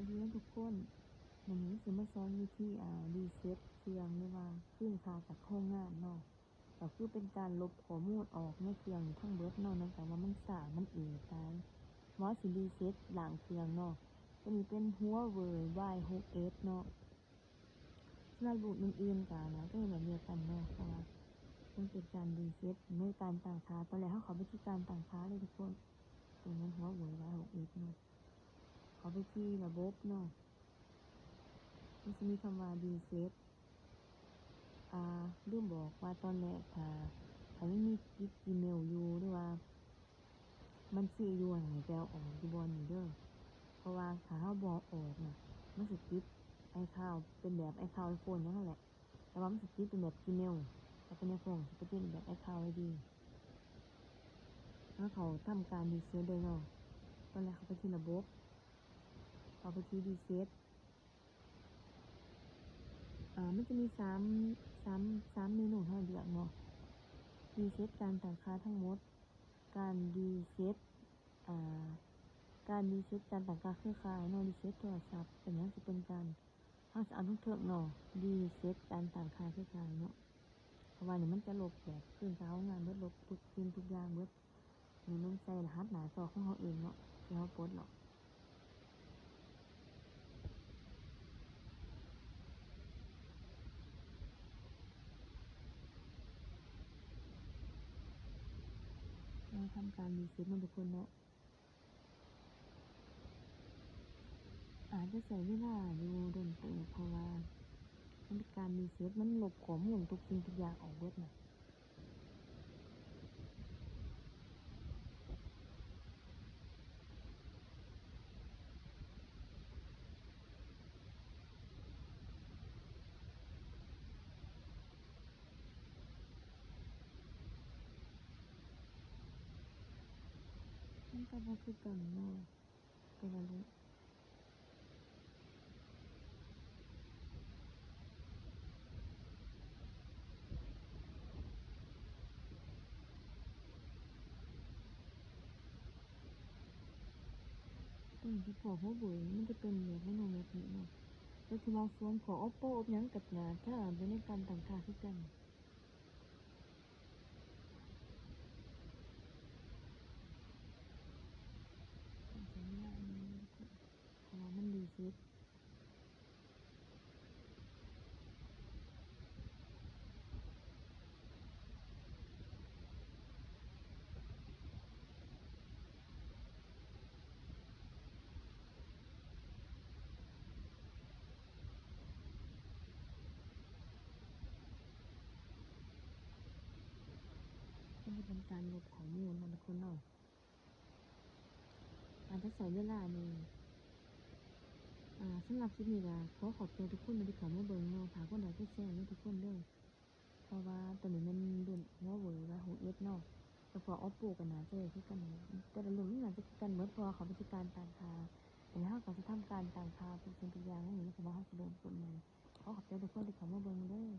ดีนะทุกคนวันนี้สิมาสอนวิธีรีเซ็ตเครื่องหรือว่าขึ้นค่าจากโรงงานเนาะก็คือเป็นการลบข้อมูลออกในเครื่องทั้งเบิดเนาะเนื่องจากว่ามันช้ามันตายหมอสิรีเซ็ตล้างเครื่องเนาะตัวนี้เป็น Huawei Y6s เนาะสำหรับรุ่นอื่นๆก็แล้วก็แบบเดียวกันเนาะเพราะว่ามันเป็นการรีเซ็ตในการตั้งค่าตอนแรกเขาเข้าไปที่การตั้งค่าเลยทุกคนตัวนั้น Huawei Y6s เนาะเขาไปที่ระบบเนาะมันจะมีคำว่ารีเซ็ตลืมบอกว่าตอนแรกถ้าไม่มีกิ๊ก Gmail อยู่หรือว่ามันชื่ออยู่ให้ไปเอาออกอยู่บนนี้เด้อเพราะว่าถ้าเราบ่ออกน่ะมันสิติดiCloud เป็นแบบ iCloud iPhone นั่นแหละแต่ว่ามันสิติดเป็นแบบ Gmail แต่เป็น iPhone สิเป็นแบบ iCloud ไว้ดีถ้าเขาทำการรีเซ็ตเลยเนาะตอนแรกเขาไปที่ระบบเขาไปที่รีเซ็ตมันจะมีสามเมนูให้เลือกเนาะรีเซ็ตการตั้งค่าทั้งหมดการรีเซ็ตการรีเซ็ตการตั้งค่าเครือข่ายเนาะรีเซ็ตโทรศัพท์เป็นอย่างจะเป็นการเขาจะเอาทุกเทิงเนาะรีเซ็ตการตั้งค่าเครือข่ายเนาะเพราะว่านี่มันจะลบแบบขึ้นเช้างานเบิดลบทุกสิ่งทุกอย่างเบิดนี่มันใส่รหัสหน้าจอของเขาเองเนาะที่เขาปลดเนาะเราทำการรีเซ็ตมันทุกคนเนาะอาจจะใช้เวลาอยู่โดนเติบเพราะว่ามันเป็นการรีเซ็ตมันลบข้อมูลทุกสิ่งทุกอย่างออกเบิดน่ะมันก็บ่คือกันเนาะแต่ว่าที่พอเขาเบิ่งมันจะเป็นแบบนั้นแบบนี้เนาะแต่ที่ว่าส่วนของ Oppo หยังก็น่าจะเป็นในการตั้งค่าคือกันใช้เวลาอยู่เพราะว่ามันรีเซ็ตมันจะเป็นการลบข้อมูลเนาะทุกคนเนาะอาจจะใช้เวลาหนึ่งสำหรับคลิปนี้ก็ขอขอบใจทุกคนที่เข้ามาเบิ่งเนาะฝากกดไลค์กดแชร์ให้ทุกคนเด้อเพราะว่าตัวนี้มันรุ่น Huawei Y6s เนาะแต่พอ Oppo ก็น่าจะคือกันแต่ละรุ่นมันน่าจะคือกันหมดเพราะว่าเขาเป็นการตั้งค่าแต่เราก็จะทำการตั้งค่าทุกสิ่งทุกอย่างนั่นเองเพราะว่าเขาสิโดนกฎหมายขอขอบใจทุกคนที่เข้ามาเบิ่งเด้อ